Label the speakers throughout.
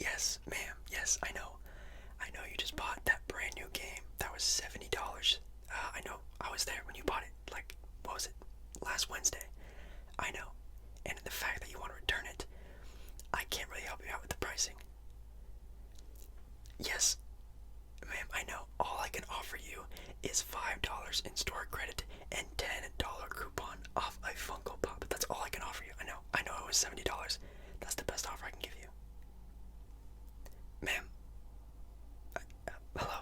Speaker 1: Yes, ma'am. Yes, I know. I know you just bought that brand new game. That was $70. I know. I was there when you bought it. Like, what was it? Last Wednesday. I know. And the fact that you want to return it, I can't really help you out with the pricing. Yes, ma'am, I know. All I can offer you is $5 in store credit and $10 coupon off a Funko Pop. That's all I can offer you. I know it was $70. That's the best offer I can give you. Ma'am, hello?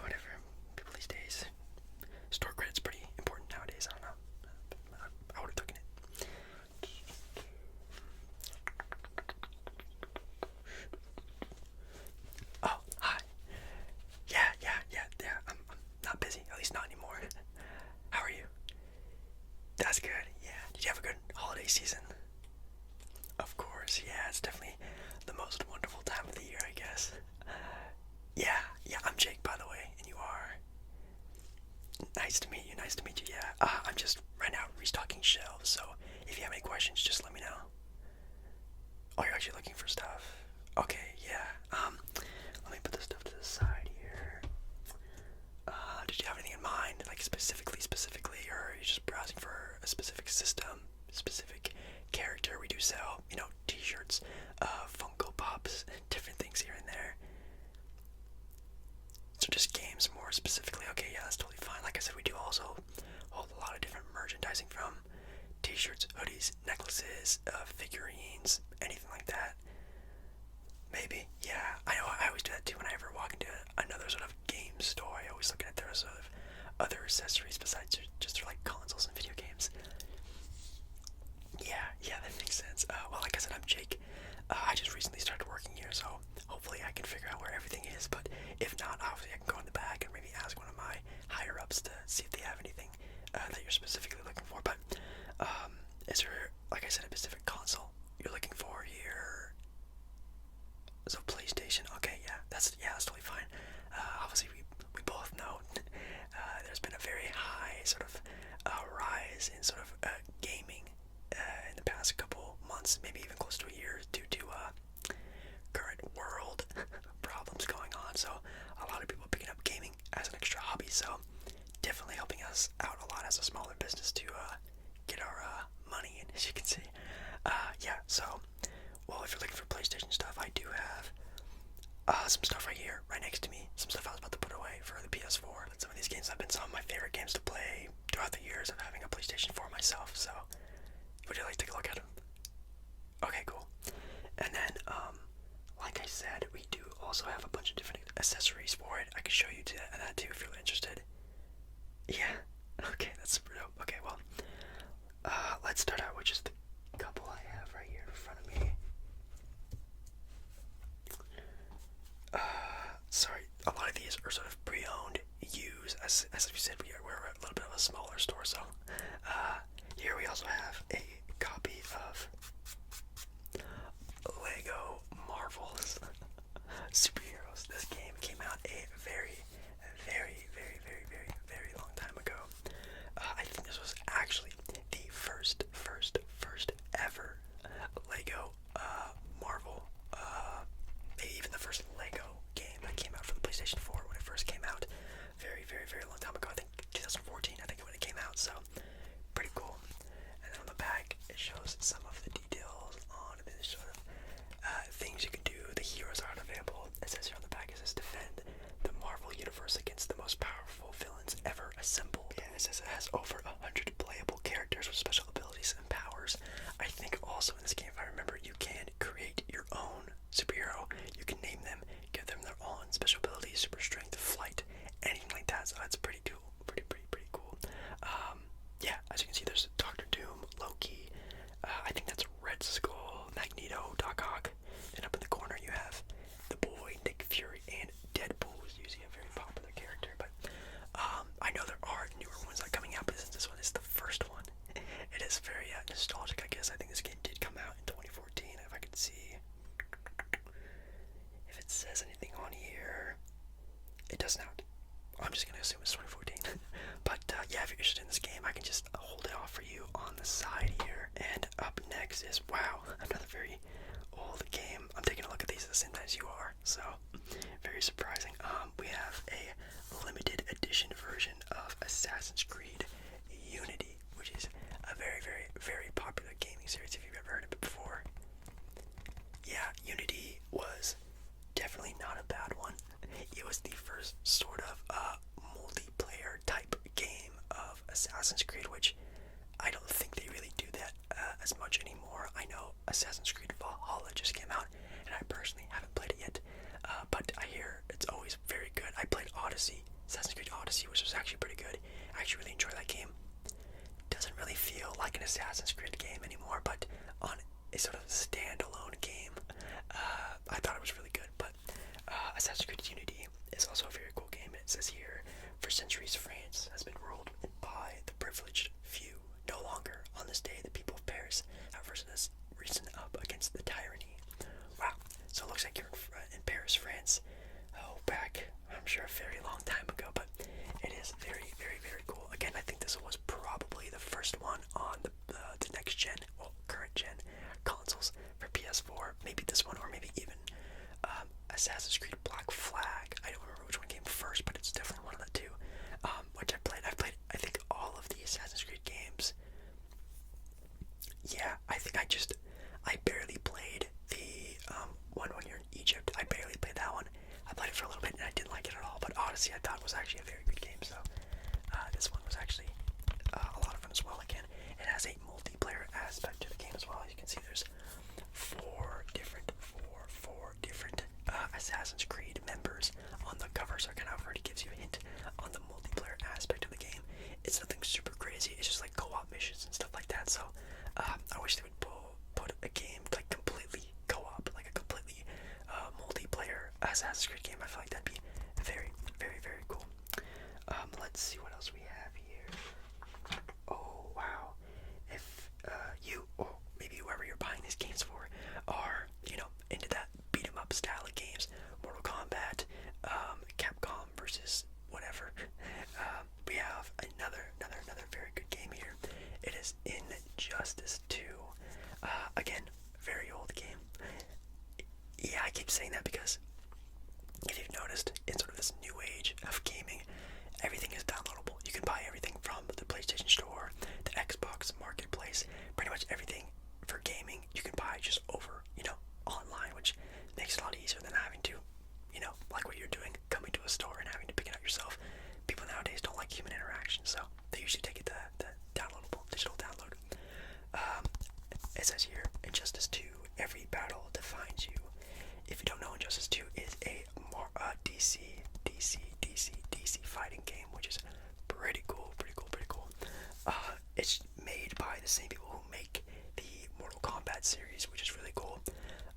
Speaker 1: Whatever. People these days. Store credit's pretty important nowadays. I don't know. I would have taken it. Oh, hi. Yeah. I'm not busy. At least not anymore. How are you? That's good. Yeah. Did you have a good holiday season? Of course. Yeah. It's definitely the most wonderful time of the year, I guess. Yeah. I'm Jake, by the way, and you are. Nice to meet you. Yeah. I'm just right now restocking shelves, so if you have any questions, just let me know. Oh, you're actually looking for stuff. Okay. Yeah. Let me put this stuff to the side here. Did you have anything in mind, like specifically, or are you just browsing for a specific system, specific character? We do sell, T-shirts, Funko Pops, and different things here and there. So just games more specifically. Okay, yeah, that's totally fine. Like I said, we do also hold a lot of different merchandising from T-shirts, hoodies, necklaces, figurines, anything like that. Maybe, yeah. I know. I always do that too when I ever walk into another sort of game store. I always look at their sort of other accessories besides just their like consoles and video games. Yeah, that makes sense. Well, like I said, I'm Jake. I just recently started working here, so hopefully I can figure out where everything is. But if not, obviously I can go in the back and maybe ask one of my higher ups to see if they have anything that you're specifically looking for. But is there, like I said, a specific console you're looking for here? So PlayStation, okay, yeah, that's totally fine. Obviously, we both know there's been a very high sort of rise in sort of gaming in the past couple months, maybe even close to a year, due to current world problems going on. So a lot of people picking up gaming as an extra hobby. So definitely helping us out a lot as a smaller business to get our money in, as you can see. Yeah, so. Well, if you're looking for PlayStation stuff, I do have some stuff right here, right next to me. Some stuff I was about to put away for the PS4. Some of these games have been some of my favorite games to play throughout the years of having a PlayStation 4 myself. So, would you like to take a look at them? Okay, cool. And then, like I said, we do also have a bunch of different accessories for it. I can show you that too if you're interested. Yeah. Okay, that's super dope. Okay, well, let's start out with just the couple I have right here in front of me. Sorry, a lot of these are sort of pre-owned, used. As we said, we're a little bit of a smaller store, so here we also have a copy of Lego Marvel's Superheroes. This game came out a very long time ago. I think this was actually the first ever Lego Marvel, maybe even the first Lego game that came out for the PlayStation 4 when it first came out. Very long time ago. I think 2014. I think when it came out. So pretty cool. And then on the back, it shows some of the details on the sort of things you can do. The heroes are unavailable. It says here on the back, it says defend the Marvel universe against the most powerful villains ever assembled. Yeah, it says it has over 100 playable characters with special abilities and powers. I think also in this game, if I remember, you can create your own superhero. You can name them, give them their own special abilities, super strength, flight, anything like that. So that's pretty cool. Pretty cool. Yeah, as you can see, there's Doctor Doom, Loki. I think that's Red Skull, Magneto, Doc Ock. And up in the corner, you have the Boy, Nick Fury, and Deadpool, who's usually a very popular character. But I know there are newer ones that are coming out, but since this one is the first one, it is very nostalgic, I guess. I think this game did come out in 2014, if I could see. If it says anything on here, it does not. I'm just going to assume it's 2014. But yeah, if you're interested in this game, I can just hold it off for you on the side here. And up next, next is, wow, another very old game. I'm taking a look at these at the same time as you are, so very surprising. We have a limited edition version of Assassin's Creed Unity, which is a very, very, very popular gaming series if you've ever heard of it before. Yeah, Unity was definitely not a bad one. It was the first sort of multiplayer type game of Assassin's Creed, which I don't think they really do that as much anymore. I know Assassin's Creed Valhalla just came out, and I personally haven't played it yet, but I hear it's always very good. I played Odyssey, Assassin's Creed Odyssey, which was actually pretty good. I actually really enjoyed that game. Doesn't really feel like an Assassin's Creed game anymore, but on a sort of standalone game, I thought it was really good. But Assassin's Creed Unity is also a very cool game. It says here, for centuries France has been ruled by the privileged few. No longer on this day the people of Paris have risen up against the tyranny. Wow, so it looks like you're in Paris, France. Oh, back, I'm sure a very long time ago, but it is very, very, very cool. Again, I think this was probably the first one on the next gen, well, current gen consoles for PS4. Maybe this one, or maybe even Assassin's Creed Black Flag. I don't remember which one came first, but it's definitely one of the two. Which I've played, I think, all of the Assassin's Creed games. Yeah, I think I barely played the one when you're in Egypt. I barely played that one. I played it for a little bit and I didn't like it at all, but Odyssey I thought was actually a very good game, so this one was actually a lot of fun as well. Again, it has a multiplayer aspect to the game as well. As you can see, there's four different Assassin's Creed members on the cover, so it kind of already gives you a hint on the multiplayer aspect of the game. It's nothing super crazy, it's just like co-op missions and stuff like that, so I wish they would put a game like completely co-op, like a completely multiplayer Assassin's Creed game. I feel like that'd be very, very, very cool. Let's see what else we have here. Oh, wow. If you, or maybe whoever you're buying these games for, are, into that beat 'em up style of games, Mortal Kombat, Capcom versus whatever, we have another very good game here. It is Injustice 2. Again, very old game. Yeah, I keep saying that because if you've noticed, in sort of this new age of gaming, everything is downloadable. You can buy everything from the PlayStation Store, the Xbox Marketplace, pretty much everything for gaming you can buy just over, online, which makes it a lot easier than having to, like what you're doing, coming to a store and having to pick it out yourself. People nowadays don't like human interaction, so they usually take it the downloadable, digital download. It says here, Injustice 2, every battle defines you. If you don't know, Injustice 2 is a DC fighting game, which is pretty cool. It's made by the same people who make the Mortal Kombat series, which is really cool.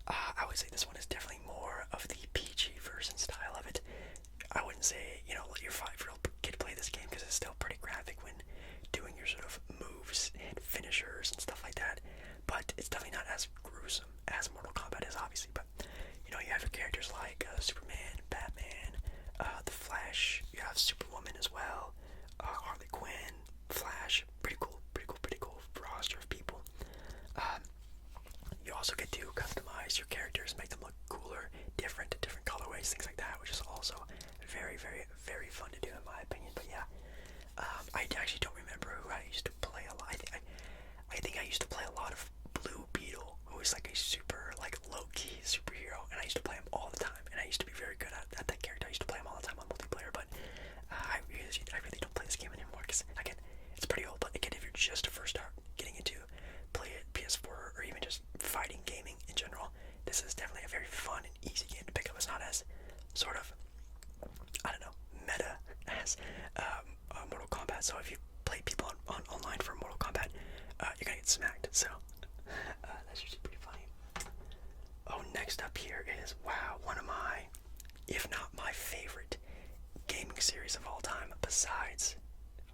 Speaker 1: I would say this one is definitely more of the PG version style of it. I wouldn't say, let your 5-year-old kid play this game because it's still pretty graphic when doing your sort of moves and finishers and stuff like that. But it's definitely not as gruesome as Mortal Kombat is, obviously. But, you have your characters like Superman, Batman, The Flash, you have Superwoman as well, Harley Quinn, Flash, pretty cool roster of people. You also get to customize your characters, make them look cooler, different colorways, things like that, which is also very, very, very fun to do in my opinion. But yeah, I actually don't remember who I used to play a lot. I think I used to play a lot of Blue Beetle, who was like a super low-key superhero, and I used to play him all the time, and I used to be very good at that character. I used to play him all the time on multiplayer, but I really don't play this game anymore, because again, it's pretty old. But again, if you're just first start getting into play it PS4 or even just fighting gaming in general, this is definitely a very fun and easy game to pick up. It's not as sort of, I don't know, meta as Mortal Kombat. So if you play people on online for Mortal Kombat, you're gonna get smacked. So that's usually pretty funny. Oh, next up here is, wow, one of my, if not my favorite gaming series of all time, besides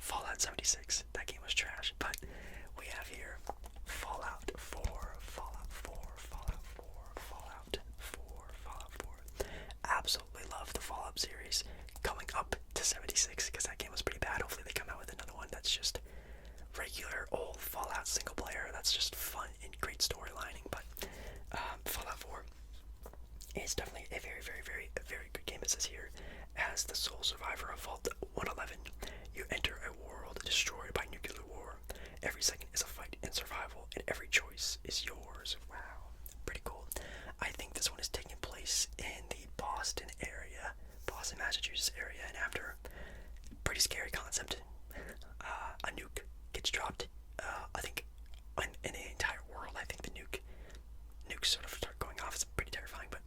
Speaker 1: Fallout 76. That game was trash, but we have here Fallout 4, Fallout 4, Fallout 4, Fallout 4, Fallout 4. Absolutely love the Fallout series coming up to 76, because that game was pretty bad. Hopefully they come out with another one that's just regular old Fallout single player that's just fun and great storylining, but Fallout 4 is definitely a very good game. It says here, as the sole survivor of Vault 111, you enter a world destroyed by nuclear war. Every second is a fight in survival, and every choice is yours. Wow, pretty cool. I think this one is taking place in the Boston area, Boston, Massachusetts area, and after pretty scary concept, a nuke gets dropped. I think in the entire world, I think the nukes sort of start going off. It's pretty terrifying, but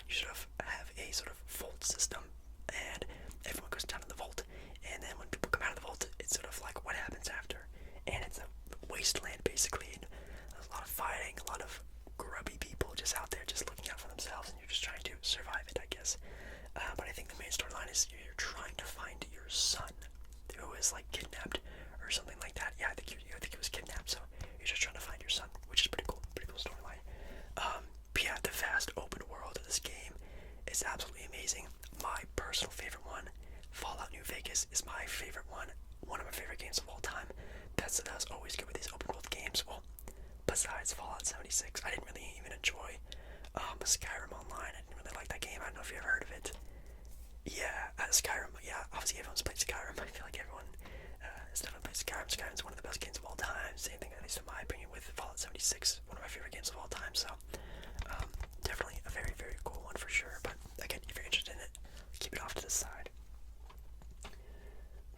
Speaker 1: you sort of have a sort of vault system, and everyone goes down in the vault, and then when people come out of the vault, it's sort of like what happens after, and it's a wasteland basically, and there's a lot of fighting, a lot of grubby people just out there just looking out for themselves, and you're just trying to survive it, I guess. But I think the main storyline is you're trying to find your son, who is like kidnapped or something like that. Yeah, I think he was kidnapped, so you're just trying to find your son, which is pretty cool storyline. But yeah, the vast open world of this game is absolutely amazing. My personal favorite one, Fallout New Vegas, is my favorite one of my favorite games of all time. That's always good with these open world games. Well, besides Fallout 76, I didn't really even enjoy Skyrim Online. I didn't really like that game. I don't know if you ever heard of it. Yeah, Skyrim. Yeah, obviously everyone's played Skyrim. I feel like everyone has definitely played Skyrim. Skyrim's one of the best games of all time. Same thing, at least in my opinion, with Fallout 76, one of my favorite games of all time. So, definitely a very cool one for sure. But again, if you're interested in it, keep it off to the side.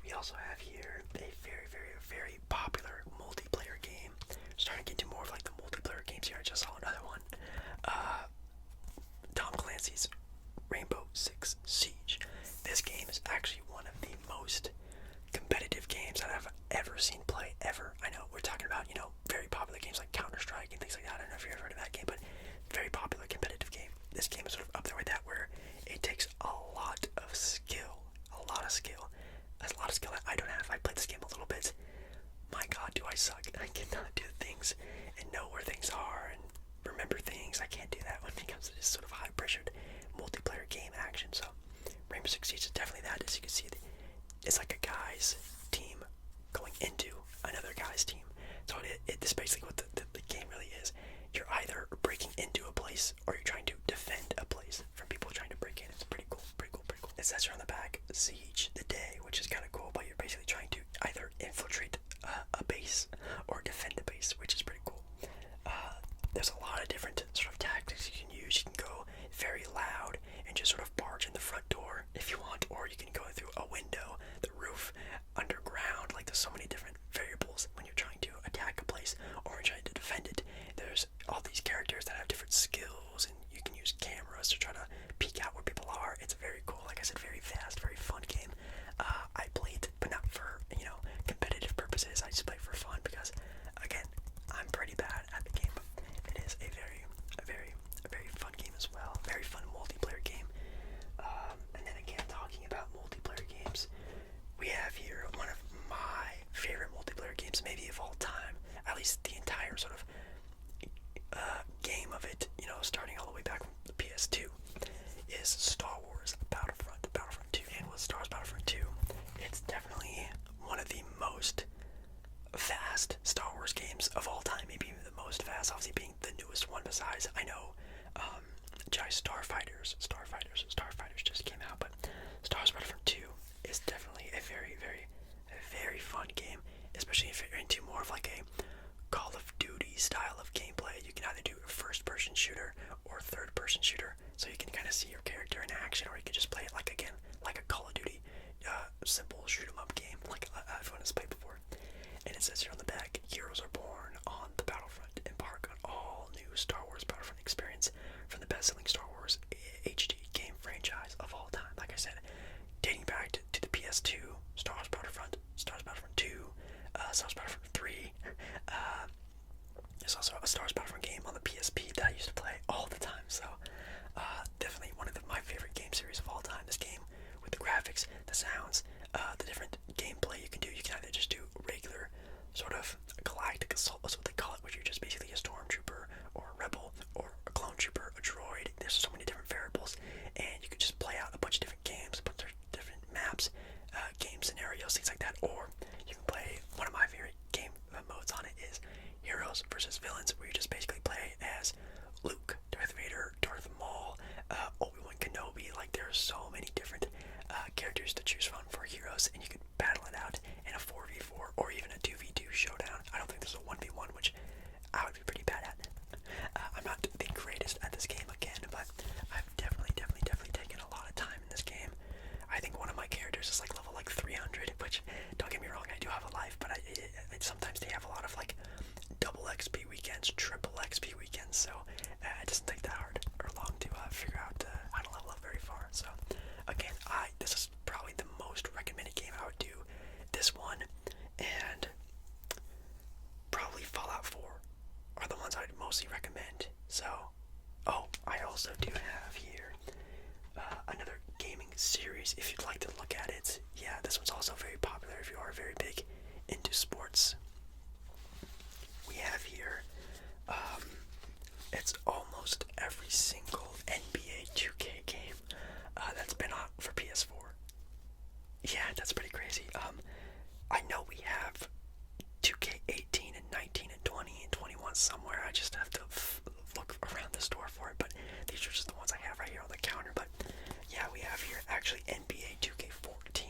Speaker 1: We also have here a very popular multiplayer game. Starting to get into more of like the multiplayer games here. I just saw another one. Tom Clancy's Rainbow Six Siege. This game is actually one of the most competitive games that I've ever seen play, ever. I know we're talking about, very popular games like Counter-Strike and things like that. I don't know if you've ever heard of that game, but very popular competitive game. This game is sort of up there with that, where it takes a lot of skill. That's a lot of skill that I don't have. I played this game a little bit. My god, do I suck. I cannot do things and know where things are and remember things. I can't do that when it comes to this sort of high-pressured multiplayer game action. So Rainbow Six Siege is definitely that. As you can see, it's like a guy's team going into another guy's team. So it's basically what the game really is. You're either breaking into a place or you're trying to defend a place from people trying to break in. It's pretty cool. It says here on the back, Siege the Day, which is kind of cool, but you're basically trying to either infiltrate a base or defend a base, which is pretty cool. There's a lot of different sort of tactics you can use. You can go very loud and just sort of barge in the front door if you want, or you can go through a window, the roof, underground. Like, there's so many different variables when you're trying to attack a place or you're trying to defend it. There's all these characters that have different skills, and you can use cameras to try to peek out where people are. It's very cool. Like I said, very fast, very fun game. I played, but not for competitive purposes. I just play for fun because, again, I'm pretty bad at the game. But it is a very fun game as well. Very fun multiplayer game. And then again, talking about multiplayer games, we have here one of my favorite multiplayer games, maybe of all time. At least the entire sort of game of it, starting all the way back from the PS2, is Star Wars Battlefront 2. And with Star Wars Battlefront 2, it's definitely one of the most fast Star Wars games of all time, maybe even the most fast, obviously being the newest one besides, I know, Starfighters just came out, but Star Wars Battlefront 2 is definitely a very fun game, especially if you're into more of like a Call of Duty style of gameplay. You can either do a first-person shooter or third-person shooter, so you can kind of see your character in action, or you can just play it like a Call of Duty simple shoot-'em-up game, like everyone has played before. And it says here on the back, heroes are born on the Battlefront. Embark on all new Star Wars Battlefront experience from the best-selling Star Wars HD game franchise of all time. Like I said, dating back to the PS2, Star Wars Battlefront 2, Star Wars Battlefront 3. There's also a Star Wars Battlefront game on the PSP that I used to play all the time. So definitely one of my favorite game series of all time. This game, with the graphics, the sounds, the different gameplay you can do. You can either just do regular sort of galactic assault, that's what they call it, which you're just basically a stormtrooper or a rebel or a clone trooper, a droid. There's so many different variables, and you can just play out a bunch of different games, a bunch of different maps, game scenarios, things like that. Or you can play, one of my favorite game modes on it is heroes versus villains, where you just basically play as Luke, Darth Vader, Darth Maul, Obi-Wan Kenobi. Like, there are so many different characters to choose from for heroes, and you can battle it out in a 4v4 or even a 2v2 showdown. I don't think there's a 1v1, which I would be pretty bad at. I'm not the greatest at this game again, but I've definitely taken a lot of time in this game. I think one of my characters is like level like 300, which, don't get me wrong, I do have a life, but sometimes they have a lot of like double XP weekends, triple XP weekends, so it doesn't take that hard or long to figure out how to level up very far. So again, this is probably the most recommended game I would do. This one and probably Fallout 4 are the ones I'd mostly recommend. So, I also do have here another gaming series if you'd like to look at it. Yeah, this one's also very popular if you are very big into sports. We have here, it's almost every single NBA 2K game that's been out for PS4. Yeah, that's pretty crazy. I know we have 2K18 and 19 and 20 and 21 somewhere. I just have to look around the store for it, but these are just the ones I have right here on the counter. But yeah, we have here actually NBA 2K14,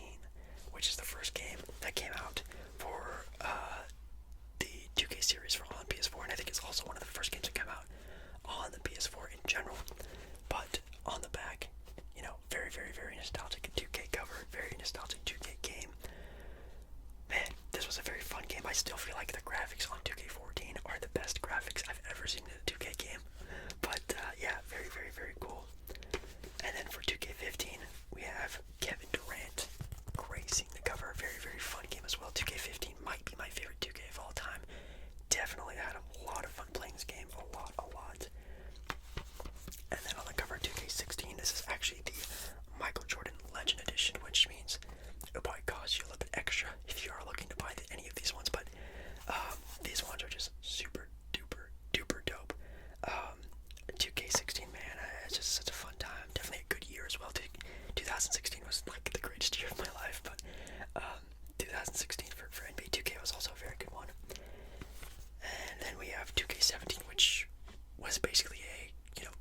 Speaker 1: which is the first game that came out for the 2K series for on PS4, and I think it's also one of the first games that came out on the PS4 in general. But on the back, you know, very nostalgic 2K cover, very nostalgic 2K game. Man, this was a very fun game. I still feel like the graphics on 2K14 are the best graphics I've ever seen in a 2K game. But yeah, very cool. And then for 2K15, we have Kevin Durant gracing the cover. Very fun game as well. 2K15 might be my favorite 2K of all time. Definitely had a lot of fun playing this game. A lot. And then on the cover of 2K16, this is actually the Michael Jordan Legend Edition, which means it'll probably cost you a little bit extra if you are looking to buy any of these ones, but these ones are just super duper dope. 2K16, man, it's just such a fun time. Definitely a good year as well. 2016 was like the greatest year of my life, but 2016 for NBA 2K was also a very good one. And then we have 2K17, which was basically a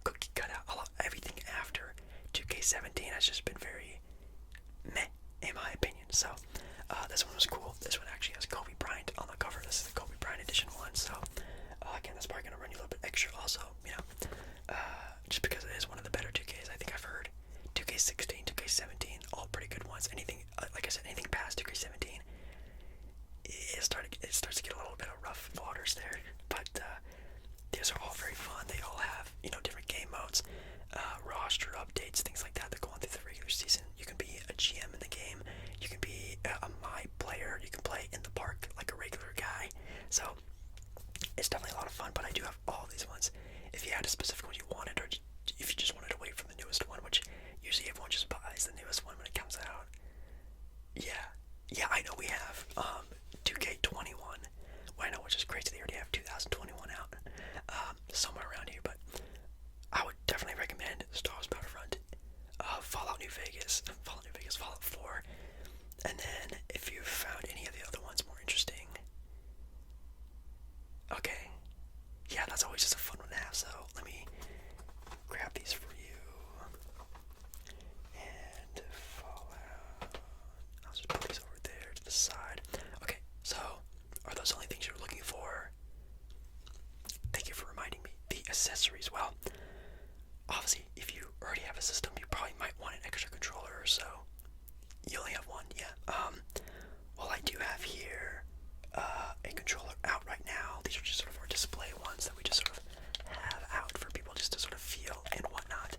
Speaker 1: cookie cutout. Everything after 2K17 has just been very meh, in my opinion. So this one was cool. This one actually has Kobe Bryant on the cover. This is the Kobe Bryant edition one. So again, that's probably gonna run you a little bit extra. Also, just because it is one of the better 2Ks I think I've heard. 2K16, 2K17, all pretty good ones. Anything, like I said, anything past 2K17, it starts to get a little bit of rough waters there. But these are all very fun. They all have different game modes, roster updates, things like that go on through the regular season. You can be a GM in the game. You can be a my player. You can play in the park like a regular guy. So it's definitely a lot of fun. But I do have all these ones. If you had a specific one you wanted, or if you just wanted to wait for the newest one, which usually everyone just buys the newest one when it comes out. Yeah, I know we have 2K21. Well, I know, which is crazy. They already have 2021 out somewhere around here, but I would definitely recommend Star Wars Battlefront, Fallout New Vegas, Fallout 4, and then if you've found any of the other ones more interesting, okay, yeah, that's always just a fun one to have. So let me grab these for you, and Fallout. I'll just put these over there to the side. Okay, so are those the only things you're looking for? Thank you for reminding me. The accessories, well, obviously, if you already have a system, you probably might want an extra controller or so. You only have one, yeah. Well, I do have here a controller out right now. These are just sort of our display ones that we just sort of have out for people just to sort of feel and whatnot.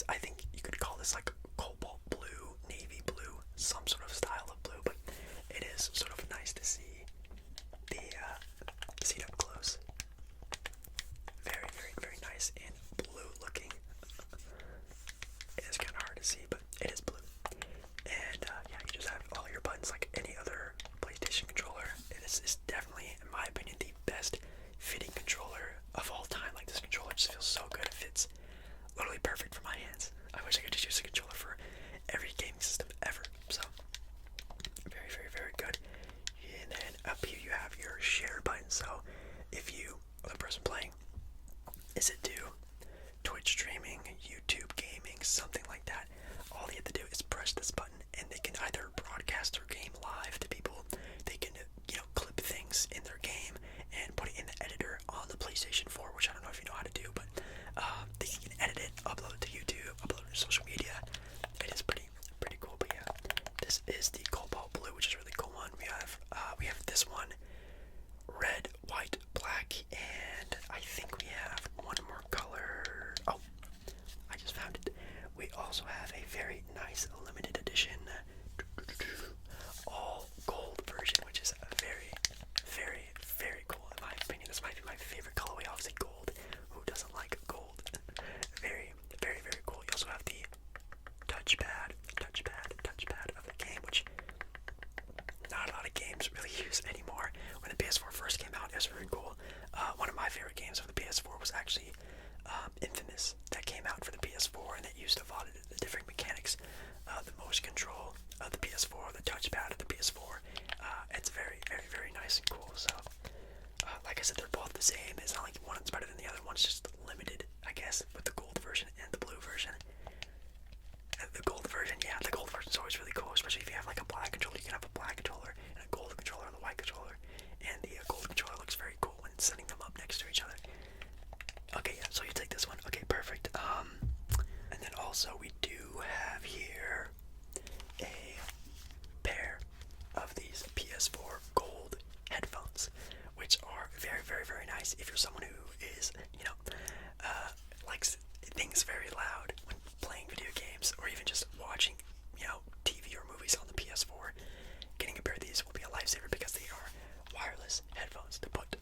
Speaker 1: I think you could call this like cobalt blue, navy blue, some sort of style of blue, but it is sort of nice to see it up close. Very nice and blue looking. It is kind of hard to see, but it is blue. And yeah, you just have all your buttons like any other PlayStation controller. This is definitely, in my opinion, the if you, or the person playing, is into Twitch streaming, YouTube gaming, something like that, all they have to do is press this button and they can either broadcast their game live to people, they can, clip things in their game and put it in the editor on the PlayStation 4, which I don't know if you know how to do, but they can edit it, upload it to YouTube, upload it to social media. It is pretty cool. But yeah, this is the Cobalt Blue, which is a really cool one. We have this one, red, white, black, and I think we have one more color. Oh, I just found it. We also have a very nice limited edition all gold version, which is very, very, very cool in my opinion. This might be my favorite colorway. Obviously gold. Who doesn't like gold? Very, very, very cool. You also have the touchpad of the game, which not a lot of games really use anymore. When the PS4 first came out, it was very cool. One of my favorite games of the PS4 was actually Infamous, that came out for the PS4, and it used a lot of the different mechanics, the motion control of the PS4, the touchpad of the PS4. It's very, very, very nice and cool. So, like I said, they're both the same. It's not like one's better than the other. One's just limited, I guess, with the gold version and the blue version. The gold version is always really cool, especially if you have like a black controller. You can have a black controller and a gold controller and a white controller, and the gold controller looks very cool when setting them up next to each other. Okay, yeah, so you take this one. Okay, perfect. And then also we do have here a pair of these PS4 gold headphones, which are very, very, very nice if you're someone who is, likes things very loud when playing video games, or even just watching, TV or movies on the PS4. Getting a pair of these will be a lifesaver because they are wireless headphones to put,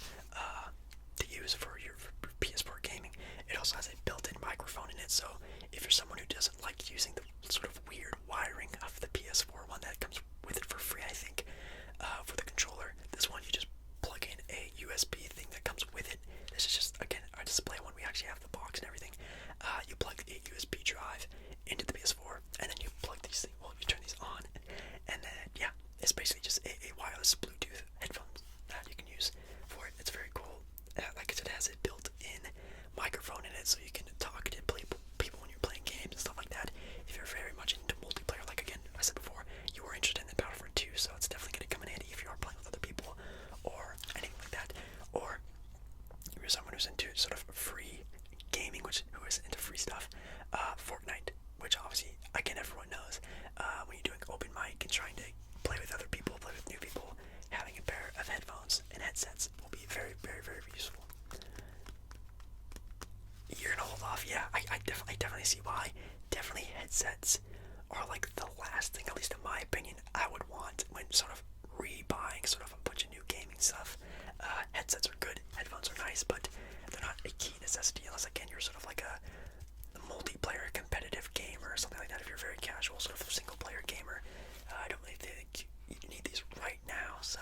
Speaker 1: to use for your PS4 gaming. It also has a built-in microphone in it, so if you're someone who doesn't like using the sort of weird wiring of the PS4 one that comes with it for free, I think, for the controller, this one you just plug in a USB thing that comes with it. This is just, again, our display one. We actually have the box and everything. You plug a USB drive into the PS4, and then you plug these things, you turn these on, and then, yeah, it's basically just a wireless Bluetooth headphones that you can use for it. It's very cool. Like I said, it has a built-in microphone in it, so you can talk to people when you're playing games and stuff like that. If you're very much into multiplayer, like again, I said before, you were interested in Battlefront 2, so it's definitely going to come in handy if you are playing with other people, or anything like that. Or if you're someone who's into sort of free gaming, who is into free stuff, Fortnite, which obviously, again, everyone knows, when you're doing open mic and trying to play with other people, play with new people, having a pair of headphones and headsets will be very, very, very useful. You're gonna hold off, yeah, I definitely see why. Definitely headsets are like the last thing, at least in my opinion, I would want when sort of rebuying sort of a bunch of new gaming stuff. Headsets are good, headphones are nice, but they're not a key necessity unless, again, you're sort of like a multiplayer competitive gamer or something like that. If you're very casual, sort of single player gamer, I don't really think you need these right now. So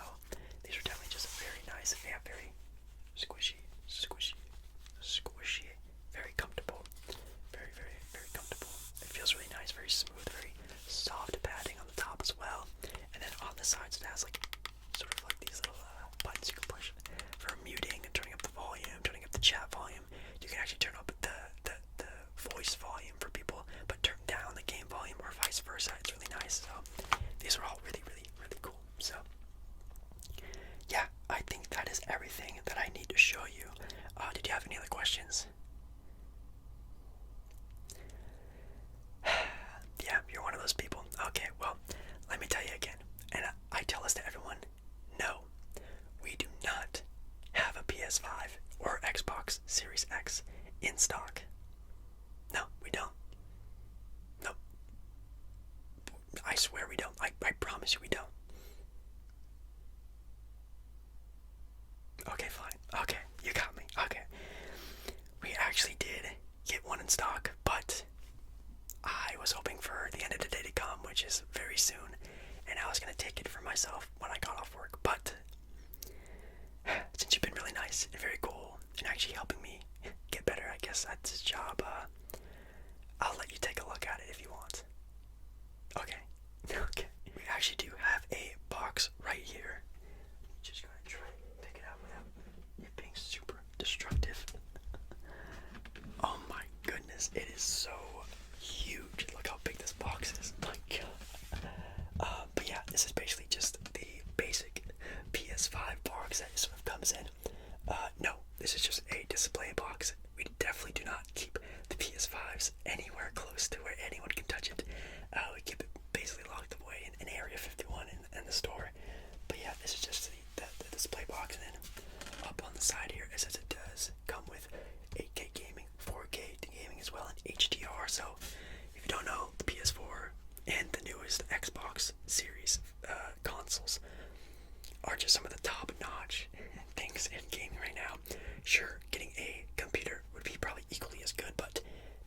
Speaker 1: these are definitely just very nice, and they have very squishy, very comfortable, very, very, very comfortable. It feels really nice, very smooth, very soft padding on the top as well, and then on the sides it has like sort of like these little buttons you can push for muting and turning up the volume, turning up the chat volume. You can actually turn up the voice volume for people, but turn down the game volume, or vice versa. It's really nice. So these are all really, really, really cool. So yeah, I think that is everything that I need to show you. Did you have any other questions? Yeah, you're one of those people. Okay, well, let me tell you again, and I tell this to everyone, no, we do not have a PS5 or Xbox Series X in stock. No, we don't. No. I swear we don't. I promise you we don't. Okay, fine. Okay, you got me. Okay. We actually did get one in stock, but I was hoping for the end of the day to come, which is very soon, and I was going to take it for myself when I got off work, but since you've been really nice and very cool and actually helping me get better, I guess that's his job, I'll let you take a look at it if you want. Okay. Okay. We actually do have a box right here. Just gonna try to pick it out without it being destructive. Oh my goodness, it is so huge. Look how big this box is. My god. But yeah, this is basically just the basic PS5 box that sort of comes in. No, this is just a display box. We definitely do not keep the PS5s anywhere close to where anyone can touch it. We keep it basically locked away in Area 51 in the store. But yeah, this is just the display box, and then up on the side here it says it does come with 8K gaming, 4K gaming as well, and HDR. So if you don't know, the PS4 and the newest Xbox series consoles are just some of the top-notch things in gaming right now. Sure, getting a computer would be probably equally as good, but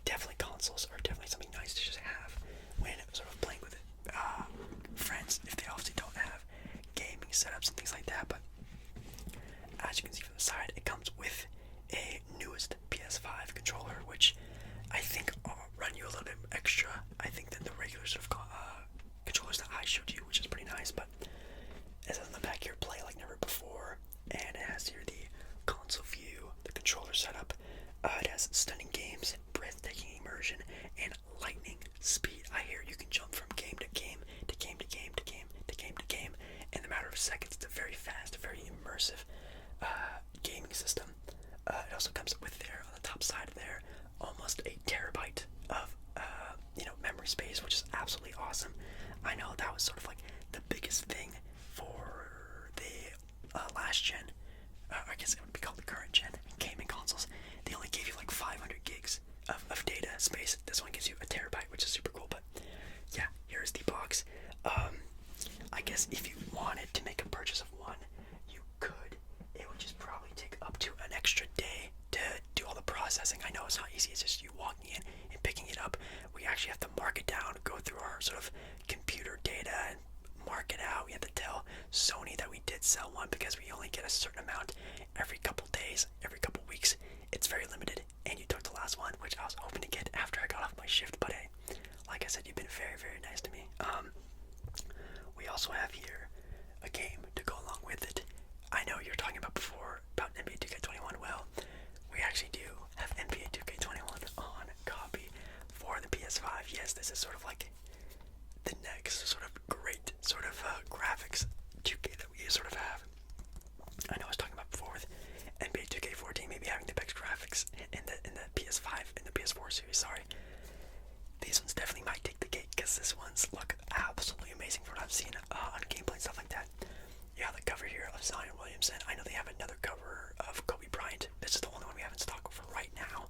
Speaker 1: definitely consoles are definitely something nice to just have when sort of playing with friends, if they obviously don't have gaming setups and things like that. But as you can see from the side, it comes with a newest PS5 controller, which I think run you a little bit extra, I think, than the regular sort of controllers that I showed you, which is pretty nice. But it says on the back here, play like never before, and it has here the console view, the controller setup. It has stunning games, breathtaking immersion, and lightning speed. I hear you can jump from game to game to game to game to game to game to game in the matter of seconds. It's a very fast, very immersive gaming system. It also comes with there on the top side there almost a terabyte of memory space, which is absolutely awesome. I know that was sort of like the biggest thing for the last gen. I guess it would be called the current gen gaming consoles. They only gave you like 500 gigs of data space. This one gives you a terabyte, which is super cool. But yeah, here's the box. I guess if you wanted to make a purchase of one, you could. It would just probably take up to an extra day to do all the processing. I know it's not easy. It's just you walking in and picking it up. We actually have to mark it down, go through our sort of computer data and mark it out. We have to tell Sony that we did sell one because we only get a certain amount every couple days, every couple weeks. It's very limited, and you took the last one, which I was hoping to get after I got off my shift. But hey, like I said, you've been very, very nice to me. We also have here a game to go along with it. I know you were talking about before about NBA 2K21. Well, we actually do have NBA 2K21 on copy for the PS5. Yes, this is sort of like the next sort of great sort of graphics 2K that we sort of have. I know I was talking about before with NBA 2K14 maybe having the best graphics in the PS5 and the PS4 series. Sorry, these ones definitely might take the cake because this ones look absolutely amazing from what I've seen on gameplay and stuff like that. Yeah, the cover here of Zion Williamson. I know they have another cover of Kobe Bryant. This is the only one we have in stock for right now.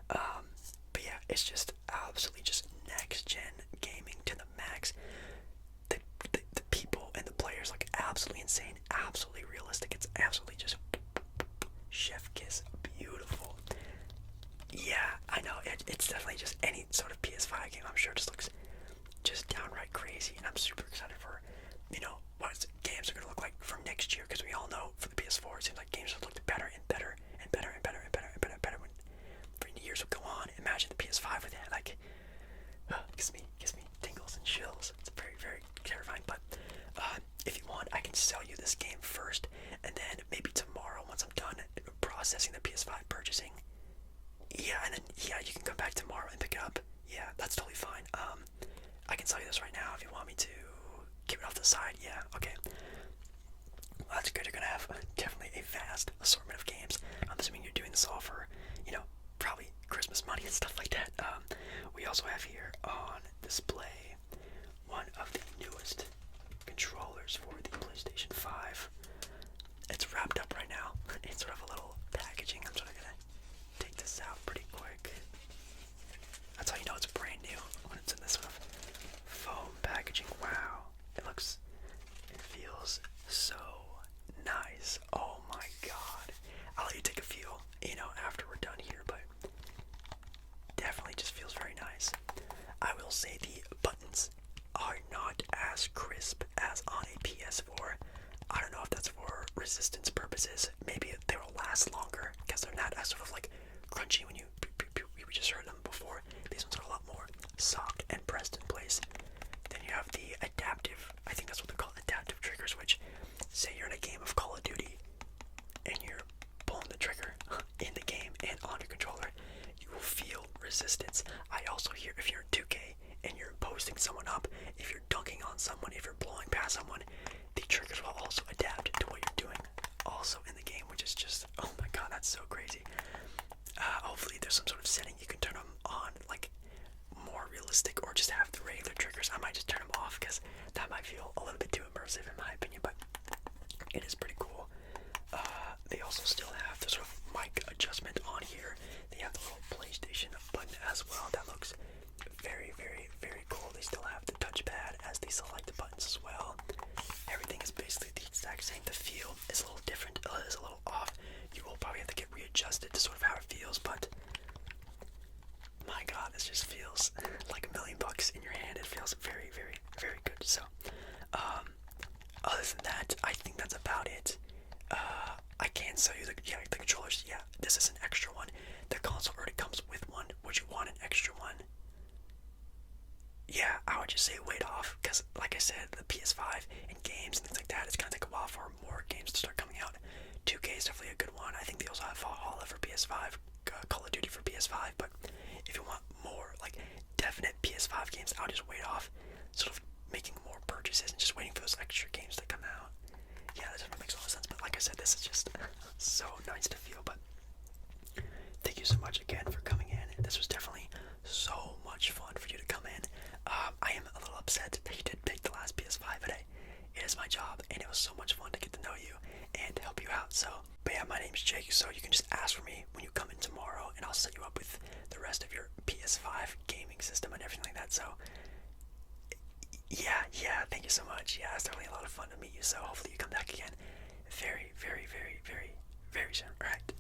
Speaker 1: But yeah, it's just absolutely just next gen gaming to the max. The people and the players look absolutely insane, absolutely realistic. It's absolutely just chef kiss beautiful. Yeah, I know it's definitely just any sort of PS5 game. I'm sure it just looks just downright crazy, and I'm super excited for what games are gonna look like for next year, because we all know for the PS4 it seems like games have looked better and better and better and better and better and better and better when years would go on. Imagine the PS5 with it, like gives me tingles and chills. It's very, very terrifying. But if you want, I can sell you this game first, and then maybe tomorrow once I'm done processing the PS5 purchasing, and then you can come back tomorrow and pick it up. Yeah, that's totally fine. I can sell you this right now if you want me to keep it off the side. Yeah, okay. Well, that's good. You're gonna have definitely a vast assortment of games. I'm assuming you're doing this all for, probably Christmas money and stuff like that. We also have here on display one of the newest controllers for the PlayStation 5. It's wrapped up right now. It's sort of a little packaging. I'm sort of gonna take this out pretty quick. That's how you know it's brand new, when it's in this sort of foam packaging. Wow, it feels so nice. Oh my god. I'll let you take a feel, after we're done here, but definitely just feels very nice. I will say the buttons are not as crisp as on a PS4. I don't know if that's for resistance purposes. Maybe they will last longer because they're not as sort of like crunchy when you we just heard them before. These ones are a lot more soft and pressed in place. Then you have the adaptive, I think that's what they're called, adaptive triggers, which say you're in a game of Call of Duty and you're pulling the trigger, assistance. I also hear if you're in 2K and you're posting someone up, if you're dunking on someone, if you're blowing past someone, the triggers will also adapt to what you're doing also in the game, which is just, oh my god, that's so crazy. Hopefully there's some sort of setting you can turn them on, like more realistic, or just have the regular triggers. I might just turn them off because that might feel a little bit too immersive in my opinion, but it is pretty cool. They also still have the sort of mic adjustment on here. They have the little PlayStation button as well. That looks very, very, very cool. They still have the touchpad as they select buttons as well. Everything is basically the exact same. The feel is a little different, is a little off. You will probably have to get readjusted to sort of how it feels, but my god, this just feels like $1,000,000 in your hand. It feels very, very, very good. So, other than that, I think that's about it. I can sell you the controllers. Yeah, this is an extra one. The console already comes with one. Would you want an extra one? Yeah, I would just say wait off, because like I said, the PS5 and games and things like that, it's gonna take a while for more games to start coming out. 2K is definitely a good one. I think they also have Valhalla for PS5, Call of Duty for PS5, but if you want more like definite PS5 games, I'll just wait off, sort of making more purchases and just waiting for those extra games to come out. Yeah, that definitely makes a lot of sense, but like I said, this is just so nice to feel. But thank you so much again for coming in. This was definitely so much fun for you to come in. I am a little upset that you did pick the last PS5 today. It is my job, and it was so much fun to get to know you and help you out. So, but yeah, my name's Jake, so you can just ask for me when you come in tomorrow, and I'll set you up with the rest of your PS5 gaming system and everything like that. So, yeah, thank you so much. Yeah, it's definitely a lot of fun to meet you. So hopefully you come back again very, very, very, very, very soon. All right,